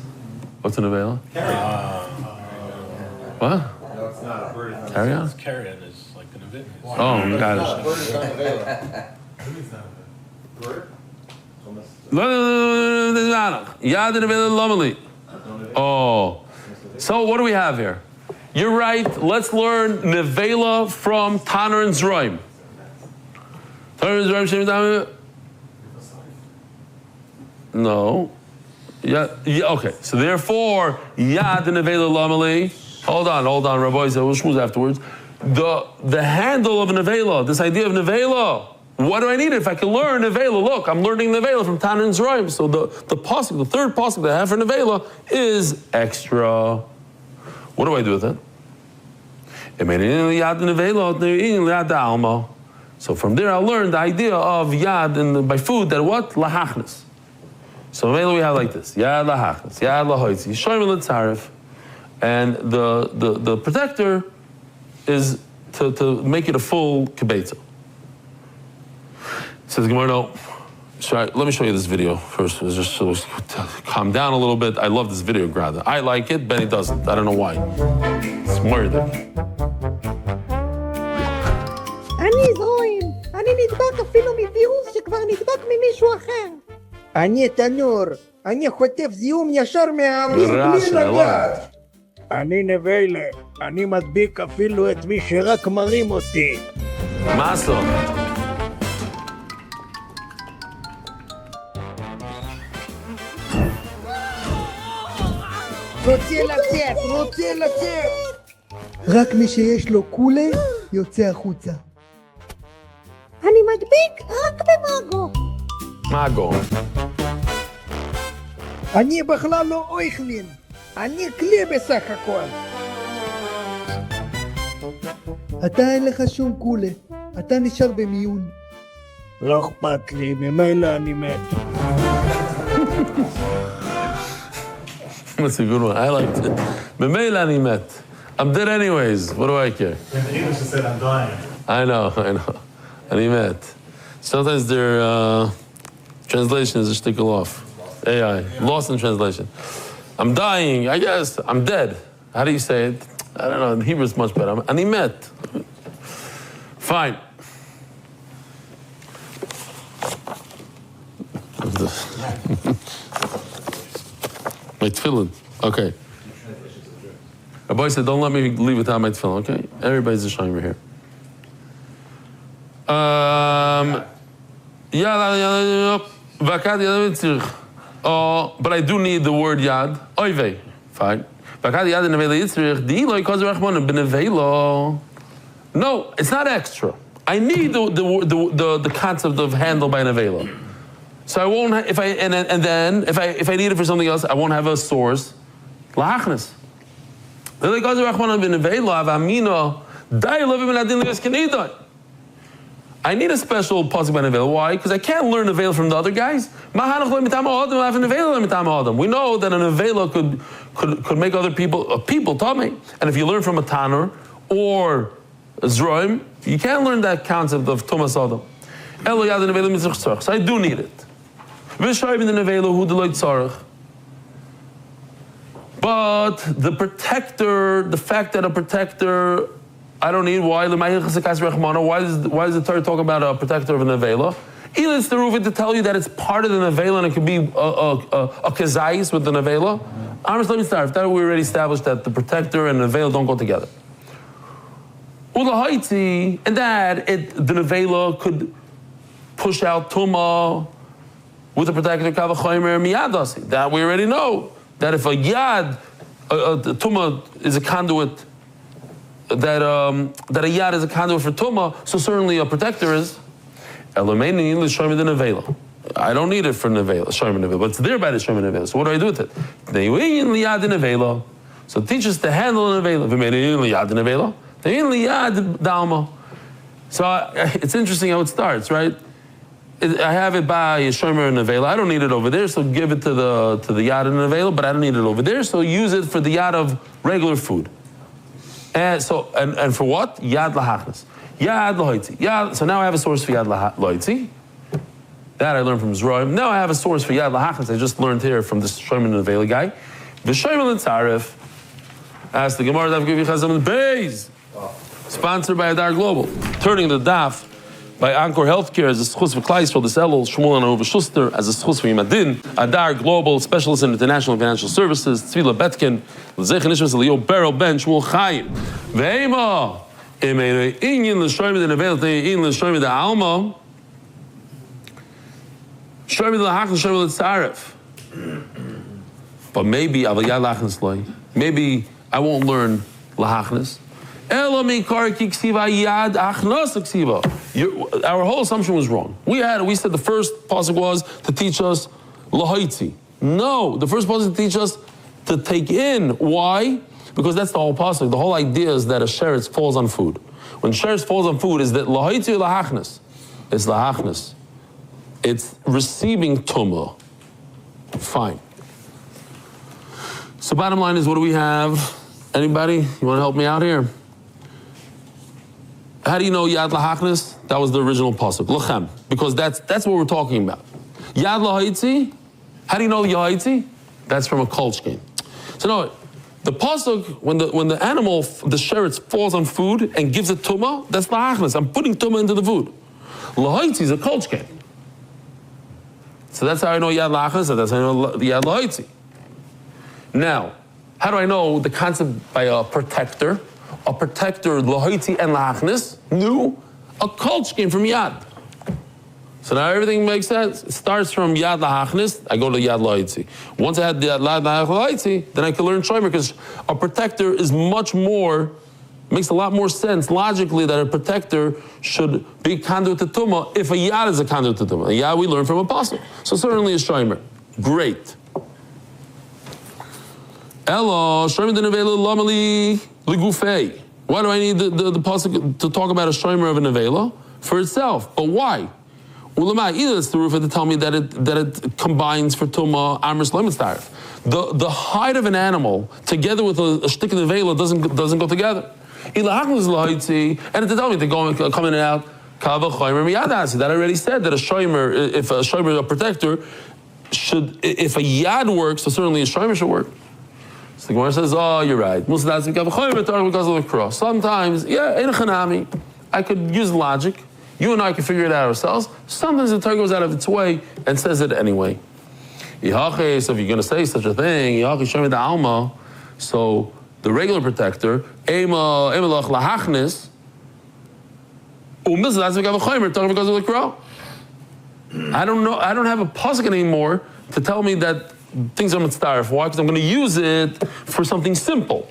What's an avail? Carry on. What? No, it's not. A bird is not. Carry on? Carrion is like an event. Oh, you got it. Bird is not avail. Bird? Oh, so what do we have here? You're right. Let's learn nevela from Tanner and Zroim. No. Yeah. Okay. So therefore, yad nevela lamali. Hold on, Rabbi. So we'll schmooze afterwards. The handle of nevela. This idea of nevela. What do I need if I can learn nevela? Look, I'm learning nevela from Tanner and Zroim. So the pasuk, the third pasuk that I have for nevela is extra. What do I do with it? So from there I learned the idea of yad by food that what? Lahachnas. So mainly we have like this. Yad lahachnas, yad lahoitzi, shoyim l'tzarif. And the protector is to make it a full kibetza. Says Gemara, no. Let me show you this video first. Just so calm down a little bit. I love this video, Grada. I like it, Benny doesn't. I don't know why. It's murder. אני זרועים. אני נדבק אפילו מווירוס שכבר נדבק ממישהו אחר. אני תנור. אני חוטף זיהום ישר מהאוויר בלי לגעת. אני נבלה. אני מדביק אפילו את מי שרק מרים אותי. מה עשו? רוצה לצאת. רק מי שיש לו קולה יוצא החוצה. אני מדביק רק במאגו. מאגו. אני בכלל לא אויכלין. אני כלי בסך הכל. אתה אין לך שום קולה. אתה נשאר במיון. לא אכפת לי, ממילא אני מת. That's a good one. I liked it. Memela ani met. I'm dead anyways. What do I care? In English, it said I'm dying. I know. Ani met. Sometimes their translation is a shtickle off. AI. Lost in translation. I'm dying. I guess. I'm dead. How do you say it? I don't know. In Hebrew it's much better. Ani met. Fine. My tefillin. Okay. Rabbi said, don't let me leave without my tefillin, okay? Everybody's a shimer here. But I do need the word yad. Oive. Fine. No, it's not extra. I need the concept of handle by nevela. So I won't if I need it for something else, I won't have a source. Lahachnas. I need a special pasuk by nevela. Why? Because I can't learn nevela from the other guys. We know that a nevela could make other people tummy. And if you learn from a tanner or a zroim, you can't learn that concept of tumas adam. So I do need it. But the protector, the fact that a protector, I don't need. Why? Why does the Torah talk about a protector of a nevela? Either it's the roof to tell you that it's part of the nevela and it could be a kezayis with the nevela. Let me start. That we already established that the protector and the nevela don't go together. And that the nevela could push out tumah with the protector kavachomer miyadasi. That we already know. That if a yad, the tumah is a conduit, that a yad is a conduit for tumah, so certainly a protector is. I don't need it for nevela, but it's there by the shomer nevela. So what do I do with it? So teach us to handle a nevela. So it's interesting how it starts, right? I have it by a shomer and nevela. I don't need it over there, so give it to the yad and nevela, but I don't need it over there, so use it for the yad of regular food. And for what? Yad lahachnas. Yad lahoitzi. Yad. So now I have a source for yad lahoitzi. That I learned from Zroim. Now I have a source for yad lahachnas. I just learned here from this shomer and nevela guy. V'shomer l'tzaref. Ask the Gemara Daf Yomi Chazam Beis. Sponsored by Adar Global. Turning the daf. By Anchor Healthcare as a schus for Klai Yisrael, the Elul, Shmuel and Ova Schuster as a schus for Yimadin, Adar Global, specialist in international financial services, Tzvila Betkin, L'zech Nishmas Leo Beryl Ben Shmuel Chaim, Ve'ema, Emeinu Inyin L'shoyim the Nevel Inyin L'shoyim the Alma, Shoyim L'Hach L'shoyim L'Tzaref. But maybe Aval Yad Lachnas Loi. Maybe I won't learn L'Hachnas. Our whole assumption was wrong. We said the first pasuk was to teach us lahaitzi. No, the first pasuk to teach us to take in. Why? Because that's the whole pasuk. The whole idea is that a sheretz falls on food. When sheretz falls on food, is that lahaitzi or lahachnas? It's lahachnas. It's receiving tumah. Fine. So bottom line is, what do we have? Anybody? You want to help me out here? How do you know Yad Lahachnis? That was the original pasuk, Lachem, because that's what we're talking about. Yad Lahaitzi, how do you know Yahaitzi? That's from a kolchkin. So no, the pasuk, when the animal, the sheretz falls on food and gives it tumah, that's Lahachnis. I'm putting tumah into the food. Lahaitzi is a kolchkin. So that's how I know Yad Lahachnis, and that's how I know Yad Lahaitzi. Now, how do I know the concept by a protector? A protector, lahaitzi and lahachnis, knew a kolchkin from yad. So now everything makes sense. It starts from yad lahachnis, I go to yad lahaitzi. Once I had the yad lahaitzi, then I can learn shomer, because a protector is much more, makes a lot more sense logically that a protector should be conduit to tumah if a yad is a conduit to tumah. A yad we learn from apostle. So certainly a shomer. Great. Elo, shomer the nevela lamali. Ligufei. Why do I need the pasuk to talk about a shomer of a nevela? For itself. But why? Ulamai, either it's the roof to tell me that it combines for tumah amris lemitz. The hide of an animal together with a shtik of nevela doesn't go together. And to tell me to go come in and out. That I already said that a shomer, if a shomer is a protector, should, if a yad works, so certainly a shomer should work. So the Gemara says, oh, you're right. Sometimes, yeah, I could use logic. You and I can figure it out ourselves. Sometimes the Torah goes out of its way and says it anyway. So if you're going to say such a thing, so the regular protector, I don't know. I don't have a pasuk anymore to tell me that things are mitzdaref. Why? Because I'm going to use it for something simple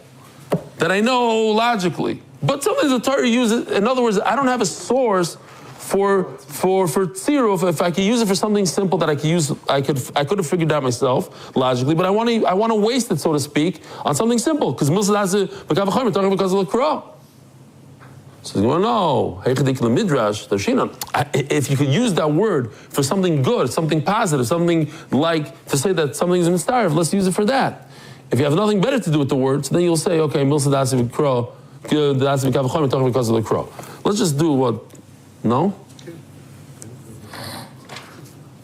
that I know logically. But sometimes the Torah uses. In other words, I don't have a source for tziruf. If I could use it for something simple that I could use, I could have figured out myself logically. But I want to waste it, so to speak, on something simple because because of the Qur'an. So you want to know, if you could use that word for something good, something positive, something like to say that something is mitzdaref, let's use it for that. If you have nothing better to do with the word, so then you'll say, okay, because of the crow. Let's just do what? No?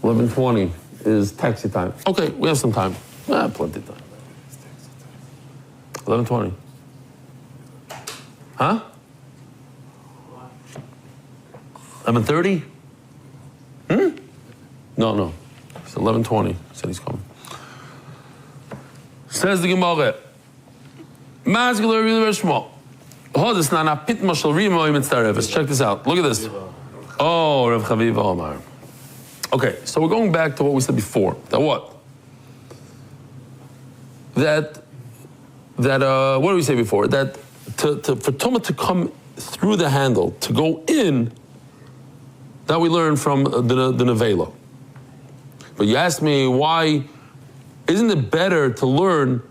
11:20 is taxi time. Okay, we have some time. Plenty of time. 11:20. Huh? 11:30? No. It's 11:20. He said he's coming. Says the Gemara. Let's check this out. Look at this. Oh, Rav Chaviva Omar. Okay, so we're going back to what we said before. That what? That what did we say before? That for Tumah to come through the handle, to go in, that we learned from the Nevela. But you asked me, why isn't it better to learn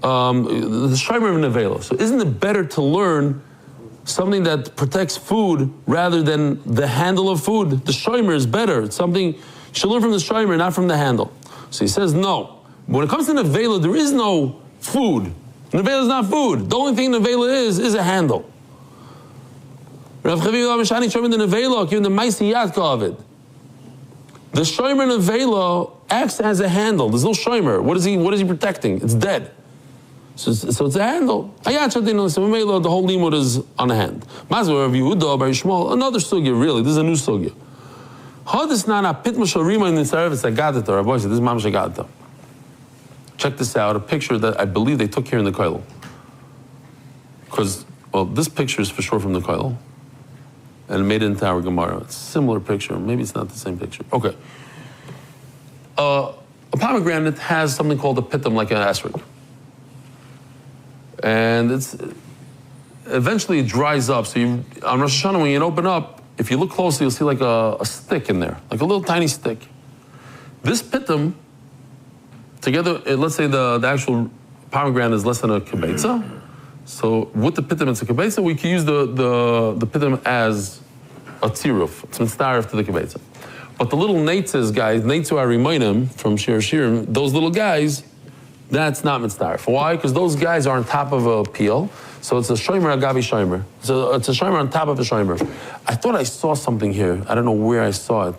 the Shomer of Nevela? So isn't it better to learn something that protects food rather than the handle of food. The shomer is better. It's something you should learn from the shomer, not from the handle. So he says no. When it comes to nevela, there is no food. Nevela is not food. The only thing nevela is a handle. Rav Chaviv Amishani showing the nevela, giving the maisi yatka of it. The shomer nevela acts as a handle. There's no shomer. What is he protecting? It's dead. So it's a handle. The whole limud is on a hand. Another sugya, really. This is a new sugya. This is mamash agadata. Check this out. A picture that I believe they took here in the koil. Because, well, this picture is for sure from the koil. And made it into our Gemara. It's a similar picture. Maybe it's not the same picture. Okay. A pomegranate has something called a pitum, like an asterisk. And eventually it dries up. So on Rosh Hashanah, when you open up, if you look closely, you'll see like a stick in there, like a little tiny stick. This pitum, together, let's say the actual pomegranate is less than a kibetza. So with the pitum, it's a kibetza. We can use the pitum as a tziruf. It's mitzdaref to the kibetza. But the little neitzes guys, neitzu arimayim from Shir Shirim, those little guys, that's not mitzdaref. Why? Because those guys are on top of a peel. So it's a shomer agavi shomer. So it's a shomer on top of a shomer. I thought I saw something here. I don't know where I saw it.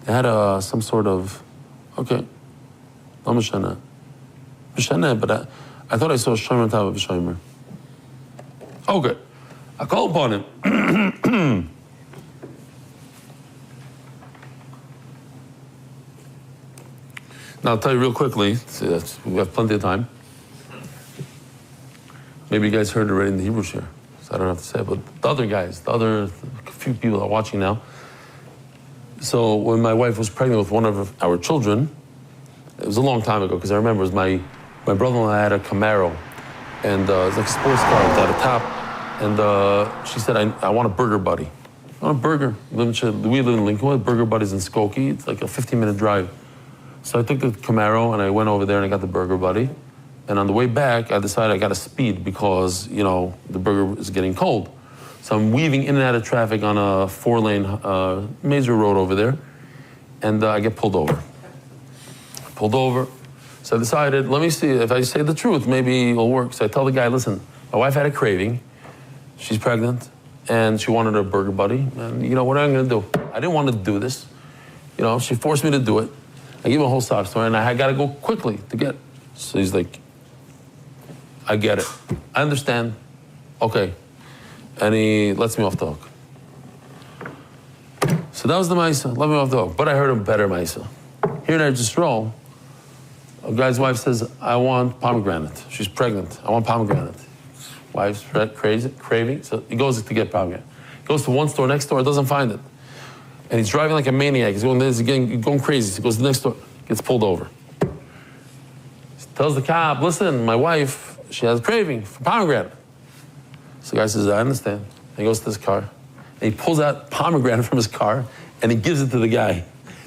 They had some sort of, okay. No mishana. Mishana, but I thought I saw a shomer on top of a shomer. Okay. I call upon him. Now I'll tell you real quickly, we have plenty of time. Maybe you guys heard it already in the Hebrew share, so I don't have to say it, but the other guys, a few people are watching now. So when my wife was pregnant with one of our children, it was a long time ago, because I remember it was my brother-in-law had a Camaro, and it was like a sports car without a top, and she said, I want a burger buddy. I want a burger. We live in Lincoln, we have burger buddies in Skokie. It's like a 15-minute drive. So I took the Camaro and I went over there and I got the burger buddy. And on the way back, I decided I got to speed because, the burger is getting cold. So I'm weaving in and out of traffic on a 4-lane major road over there. And I get pulled over. So I decided, let me see, if I say the truth, maybe it'll work. So I tell the guy, listen, my wife had a craving. She's pregnant and she wanted a burger buddy. And what am I going to do? I didn't want to do this. She forced me to do it. I give him a whole sob story, and I got to go quickly to get it. So he's like, I get it. I understand. Okay. And he lets me off the hook. So that was the Maisa, let me off the hook. But I heard a better Maisa. Here in Eretz Yisrael, a guy's wife says, I want pomegranate. She's pregnant. I want pomegranate. Wife's craving, so he goes to get pomegranate. Goes to one store, next door, doesn't find it. And he's driving like a maniac. He's going crazy. He goes to the next door, gets pulled over. He tells the cop, listen, my wife, she has a craving for pomegranate. So the guy says, I understand. And he goes to his car, and he pulls out pomegranate from his car, and he gives it to the guy.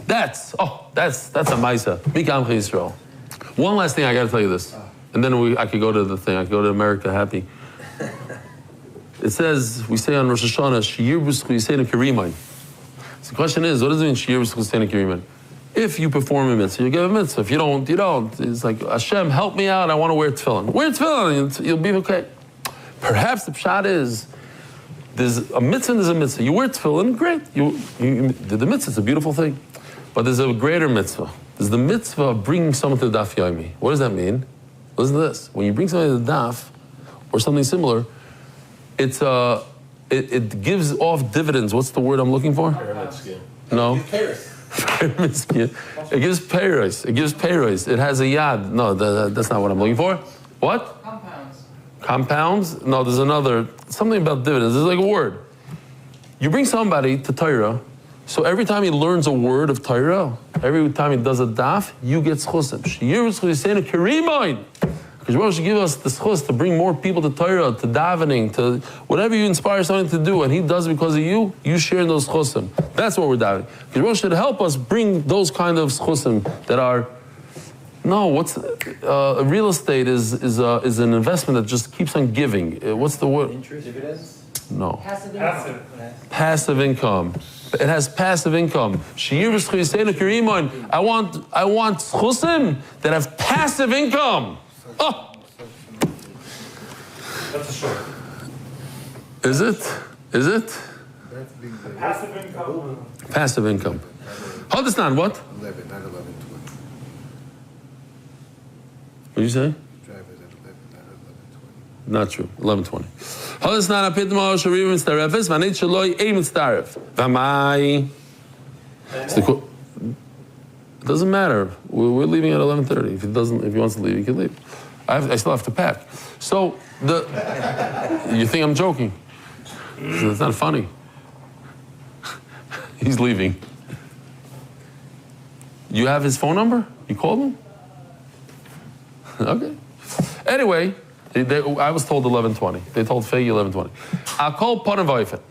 That's a Maisa. Mikam Yisrael. One last thing, I got to tell you this. And then I could go to the thing. I could go to America happy. It says, we say on Rosh Hashanah, Shiyir B'Zchus Yiseinu Kerimai. So the question is, what does it mean, Shiyir B'Zchus Yiseinu Kerimai? If you perform a mitzvah, you give a mitzvah. If you don't, you don't. It's like, Hashem, help me out, I want to wear tefillin. Wear tefillin, and you'll be okay. Perhaps the pshat is, there's a mitzvah and there's a mitzvah. You wear tefillin, great. You did the mitzvah, it's a beautiful thing. But there's a greater mitzvah. There's the mitzvah of bringing someone to the Daf Yomi. What does that mean? Listen to this. When you bring somebody to the Daf, or something similar, it gives off dividends. What's the word I'm looking for? Pyramid scheme. No. Pyramid scheme. It gives payros. It gives payros. It has a yad. No, that's not what I'm looking for. What? Compounds? No, there's another, something about dividends. There's like a word. You bring somebody to Torah, so every time he learns a word of Torah, every time he does a daf, you get schusim. Shiyir B'Zchus Yiseinu Kerimai. Because Rosh should give us the schus to bring more people to Torah, to davening, to whatever you inspire something to do, and he does it because of you, you share in those schusim. That's what we're davening. Because Rosh should help us bring those kind of schusim that are No, what's real estate is an investment that just keeps on giving. What's the word? Interest? Dividends? No. Passive. Passive income. It has passive income. I want schusim that have passive income. Oh. That's a short. Is it? Passive income. Passive income. Understand what? 11, not 11, 20. What did you say? Drive is at 11, not 11, 20. Not true. 11:20. It doesn't matter. We're leaving at 11:30. If he wants to leave, he can leave. I still have to pack. So you think I'm joking? It's not funny. He's leaving. You have his phone number? You called him? Okay. Anyway, I was told 11:20. They told Fegi 11:20. I'll call Panavayfet.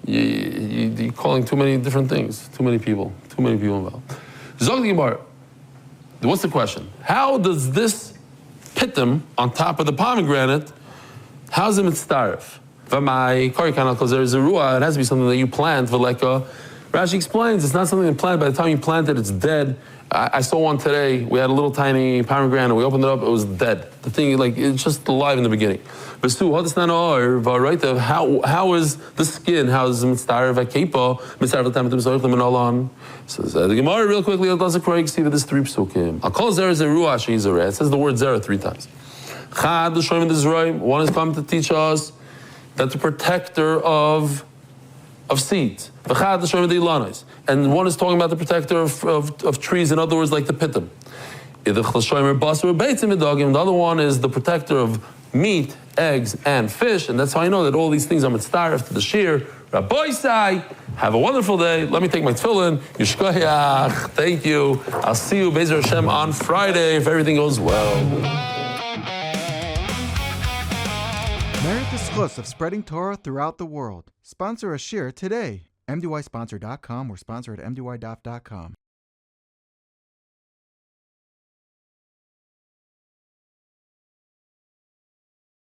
You're calling too many different things. Too many people involved. Zog the Gemara. What's the question? How does this pitum on top of the pomegranate, how's it mitzdaref? V'mai karikan because there's a ruah. It has to be something that you plant. V'leka. Rashi explains it's not something you plant. By the time you plant it, it's dead. I saw one today. We had a little tiny pomegranate. We opened it up. It was dead. The thing, like, it's just alive in the beginning. But Stu, how is the skin? How is mitzdaref akepa? Mitzdaref l'tametim soichlim and all on. So the Gemara real quickly. It doesn't correct. See that there's 3 psukim. I'll call zera zeruah sheizareh. It says the word zera 3 times. Chad the shoyim d'zroim. One is come to teach us that the protector of seeds. And one is talking about the protector of trees, in other words, like the pitum. The other one is the protector of meat, eggs, and fish, and that's how I know that all these things are mitzdaref to the shear. Rabbi Sai, have a wonderful day. Let me take my tefillin. Yishkoyach. Thank you. I'll see you, Be'ezer Hashem, on Friday if everything goes well. Merit the schus of spreading Torah throughout the world. Sponsor a shir today. MDYsponsor.com or sponsor at MDYDaf.com.